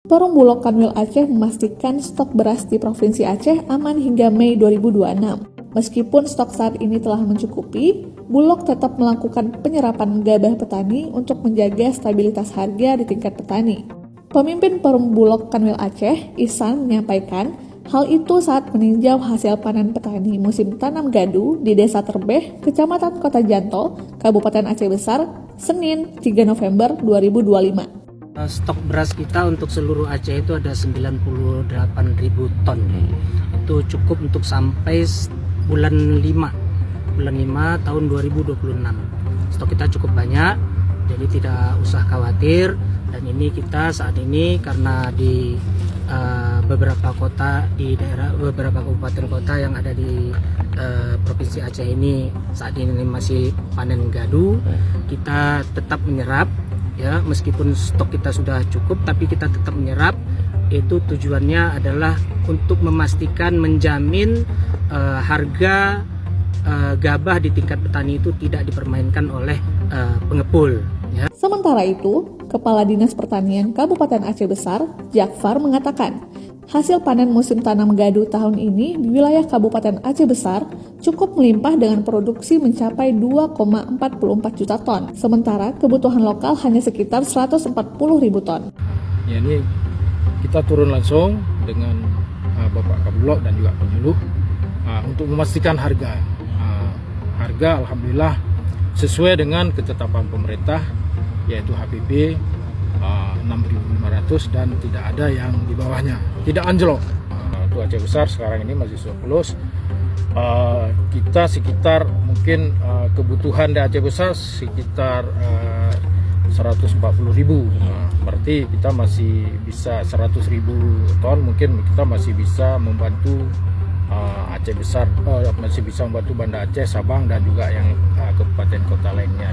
Perum Bulog Kanwil Aceh memastikan stok beras di Provinsi Aceh aman hingga Mei 2026. Meskipun stok saat ini telah mencukupi, Bulog tetap melakukan penyerapan gabah petani untuk menjaga stabilitas harga di tingkat petani. Pemimpin Perum Bulog Kanwil Aceh, Ihsan, menyampaikan hal itu saat meninjau hasil panen petani musim tanam gadu di Desa Terbeh, Kecamatan Kota Janto, Kabupaten Aceh Besar, Senin 3 November 2025. Stok beras kita untuk seluruh Aceh itu ada 98.000 ton. Itu cukup untuk sampai bulan 5 tahun 2026. Stok kita cukup banyak, jadi tidak usah khawatir. Dan ini kita saat ini karena di beberapa kota di daerah, beberapa kabupaten kota yang ada di Provinsi Aceh ini saat ini masih panen gadu, kita tetap menyerap. Ya, meskipun stok kita sudah cukup, tapi kita tetap menyerap. Itu tujuannya adalah untuk memastikan, menjamin harga gabah di tingkat petani itu tidak dipermainkan oleh pengepul. Ya. Sementara itu, Kepala Dinas Pertanian Kabupaten Aceh Besar, Jakfar, mengatakan hasil panen musim tanam gadu tahun ini di wilayah Kabupaten Aceh Besar cukup melimpah dengan produksi mencapai 2,44 juta ton, sementara kebutuhan lokal hanya sekitar 140.000 ton. Ya, ini kita turun langsung dengan Bapak Kabulog dan juga penyuluh untuk memastikan harga. Harga alhamdulillah sesuai dengan ketetapan pemerintah, yaitu HPP 6.500 dan tidak ada yang di bawahnya, tidak anjlok. Untuk Aceh Besar sekarang ini masih surplus. Kita sekitar mungkin kebutuhan di Aceh Besar sekitar 140.000. Berarti kita masih bisa 100.000 ton, mungkin kita masih bisa membantu Aceh Besar, masih bisa membantu Banda Aceh, Sabang dan juga yang kabupaten kota lainnya.